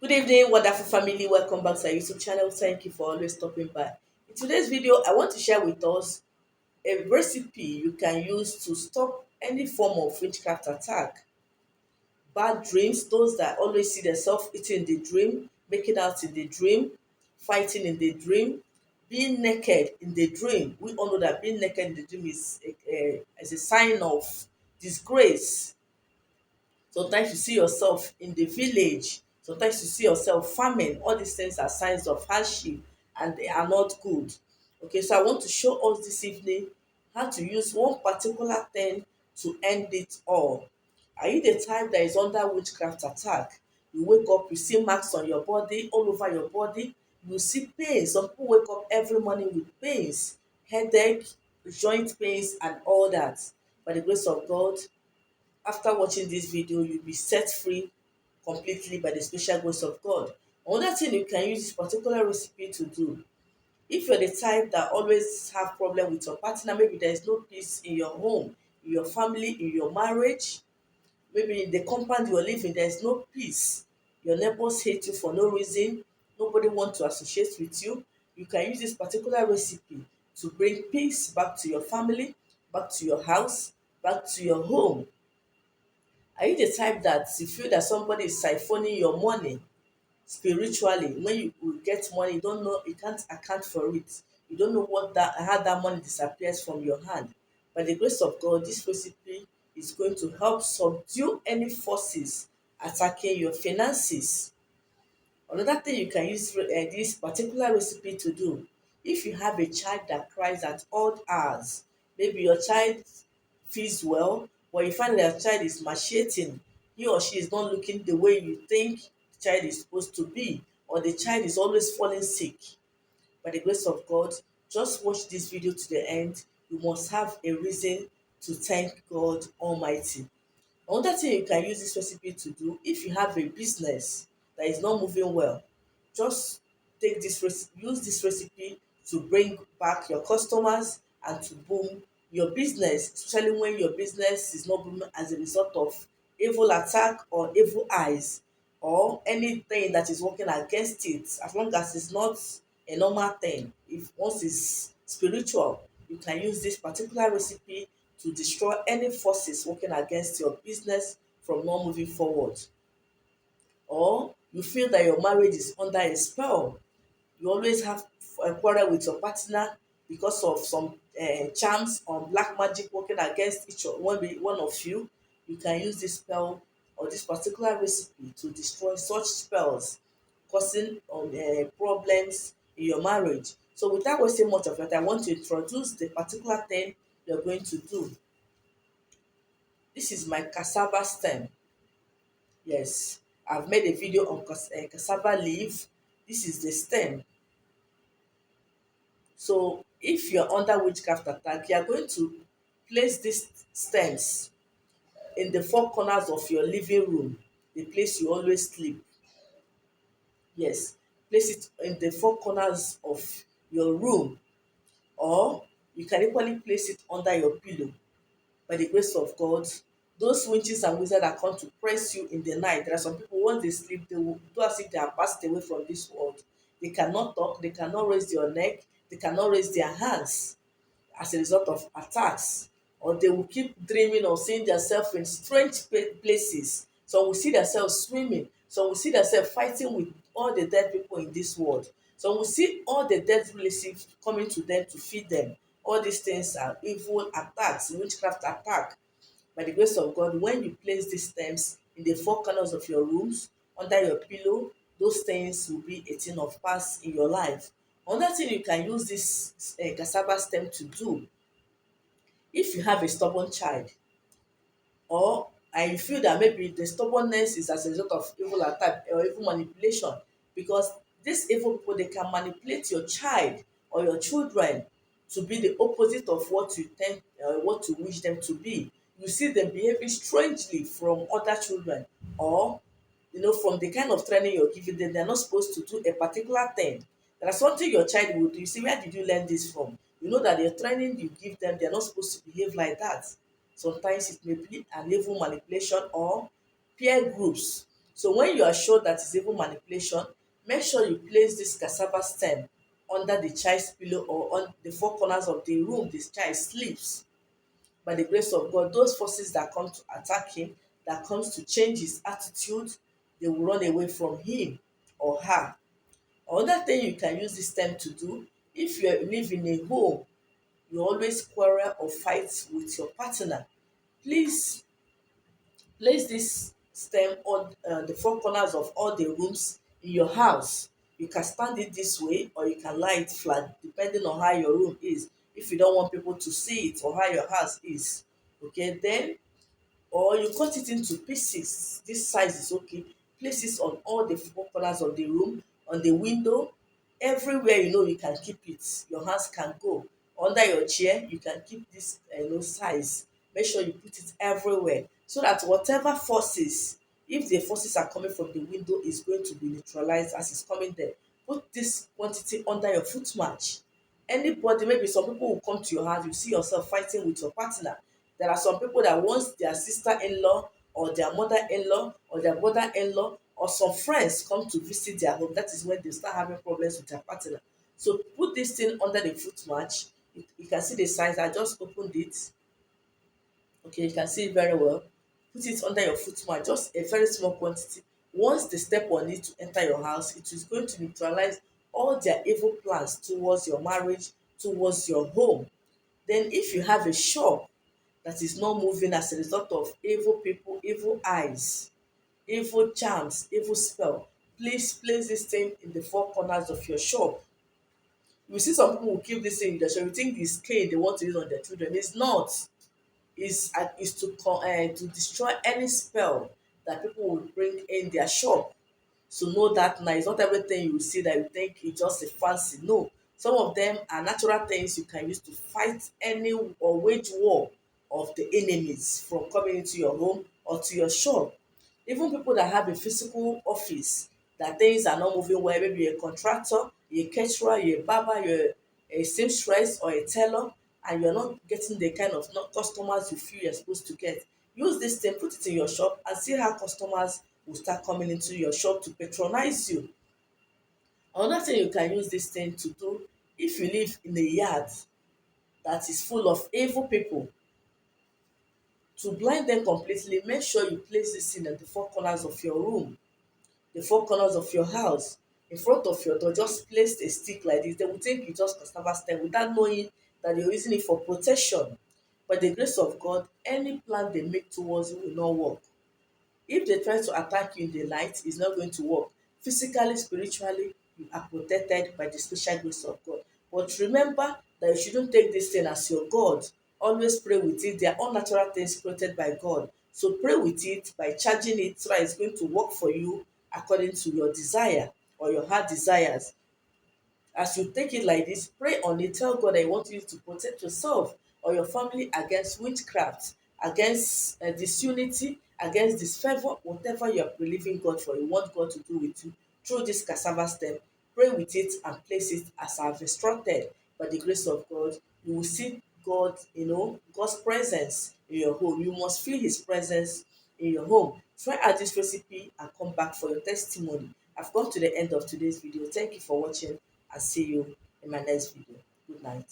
Good evening, wonderful family. Welcome back to our YouTube channel. Thank you for always stopping by. In today's video, I want to share with us a recipe you can use to stop any form of witchcraft attack. Bad dreams, those that always see themselves eating in the dream, making out in the dream, fighting in the dream, being naked in the dream. We all know that being naked in the dream is a sign of disgrace. Sometimes you see yourself in the village. Sometimes you see yourself farming. All these things are signs of hardship and they are not good. Okay, so I want to show us this evening how to use one particular thing to end it all. Are you the type that is under witchcraft attack? You wake up, you see marks on your body, all over your body. You see pain. Some people wake up every morning with pains, headache, joint pains, and all that. By the grace of God, after watching this video, you'll be set free completely by the special grace of God. Another thing you can use this particular recipe to do, if you're the type that always have problem with your partner, maybe there is no peace in your home, in your family, in your marriage, maybe in the compound you're living, there is no peace. Your neighbors hate you for no reason. Nobody wants to associate with you. You can use this particular recipe to bring peace back to your family, back to your house, back to your home. Are you the type that you feel that somebody is siphoning your money spiritually? When you get money, you don't know, you can't account for it. You don't know how that money disappears from your hand. By the grace of God, this recipe is going to help subdue any forces attacking your finances. Another thing you can use this particular recipe to do, if you have a child that cries at odd hours, maybe your child feels well, but you find that your child is macheting, he or she is not looking the way you think the child is supposed to be, or the child is always falling sick. By the grace of God, just watch this video to the end. You must have a reason to thank God Almighty. Another thing you can use this recipe to do, if you have a business that is not moving well, just use this recipe to bring back your customers and to boom your business, especially when your business is not booming as a result of evil attack or evil eyes or anything that is working against it. As long as it's not a normal thing, if once it's spiritual, you can use this particular recipe to destroy any forces working against your business from not moving forward. Or you feel that your marriage is under a spell, you always have a quarrel with your partner because of some charms or black magic working against one of you. You can use this spell or this particular recipe to destroy such spells causing problems in your marriage. So without wasting much of your time, I want to introduce the particular thing you're going to do. This is my cassava stem. Yes, I've made a video on cassava leaf. This is the stem. So if you're under witchcraft attack, you are going to place these stems in the four corners of your living room, the place you always sleep. Yes, place it in the four corners of your room, or you can equally place it under your pillow. By the grace of God, those witches and wizards that come to press you in the night, there are some people, once they sleep, they will do as if they are passed away from this world. They cannot talk, they cannot raise their neck, they cannot raise their hands as a result of attacks, or they will keep dreaming or seeing themselves in strange places. Some will see themselves swimming, some will see themselves fighting with all the dead people in this world, some will see all the dead relatives coming to them to feed them. All these things are evil attacks, witchcraft attack. By the grace of God, when you place these stems in the four corners of your rooms, under your pillow, those things will be a thing of past in your life. Another thing you can use this cassava stem to do, if you have a stubborn child, or and you feel that maybe the stubbornness is as a result of evil attack or evil manipulation, because these evil people, they can manipulate your child or your children to be the opposite of what you think, what you wish them to be. You see them behaving strangely from other children, or from the kind of training you're giving them, they're not supposed to do a particular thing. There are something your child will do. You see, where did you learn this from? You know that the training you give them, they're not supposed to behave like that. Sometimes it may be an evil manipulation or peer groups. So when you are sure that it's evil manipulation, make sure you place this cassava stem under the child's pillow or on the four corners of the room the child sleeps. By the grace of God, those forces that come to attack him, that comes to change his attitude, they will run away from him or her. Another thing you can use this stem to do, if you live in a home, you always quarrel or fight with your partner, please place this stem on the four corners of all the rooms in your house. You can stand it this way or you can lie it flat depending on how your room is, if you don't want people to see it or how your house is. Okay, then, or you cut it into pieces. This size is okay. Place it on all the four corners of the room, on the window, everywhere you know you can keep it. Your hands can go. Under your chair, you can keep this size. Make sure you put it everywhere so that whatever forces, if the forces are coming from the window, is going to be neutralized as it's coming there. Put this quantity under your foot match. Anybody, maybe some people will come to your house, you see yourself fighting with your partner. There are some people that once their sister-in-law or their mother-in-law or their brother-in-law or some friends come to visit their home, that is when they start having problems with their partner. So put this thing under the foot match. You can see the size. I just opened it. Okay, you can see it very well. Put it under your foot mat, just a very small quantity. Once they step on it to enter your house, it is going to neutralize all their evil plans towards your marriage, towards your home. Then if you have a shop that is not moving as a result of evil people, evil eyes, evil charms, evil spell, please place this thing in the four corners of your shop. You see some people will keep this thing in their shop, you think it's cane they want to use on their children. It's not. Is to destroy any spell that people will bring in their shop. So know that now, it's not everything you see that you think it's just a fancy. No, some of them are natural things you can use to fight any or wage war of the enemies from coming into your home or to your shop. Even people that have a physical office, that things are not moving well, maybe you're a contractor, you're a caterer, you're a barber, you're a seamstress or a tailor, and you're not getting the kind of customers you feel you're supposed to get. Use this thing, put it in your shop, and see how customers will start coming into your shop to patronize you. Another thing you can use this thing to do, if you live in a yard that is full of evil people, to blind them completely, make sure you place this thing at the four corners of your room, the four corners of your house, in front of your door. Just place a stick like this. They will think you just cassava stem without knowing that you're using it for protection. By the grace of God, any plan they make towards you will not work. If they try to attack you in the night, it's not going to work. Physically, spiritually, you are protected by the special grace of God. But remember that you shouldn't take this thing as your God. Always pray with it. They are all natural things created by God. So pray with it by charging it so that it's going to work for you according to your desire or your heart desires. As you take it like this, pray on it. Tell God that you want you to protect yourself or your family against witchcraft, against disunity, against disfavor, whatever you are believing God for, you want God to do with you through this cassava stem. Pray with it and place it as I've instructed. By the grace of God, you will see God, God's presence in your home. You must feel His presence in your home. Try out this recipe and come back for your testimony. I've come to the end of today's video. Thank you for watching and see you in my next video. Good night.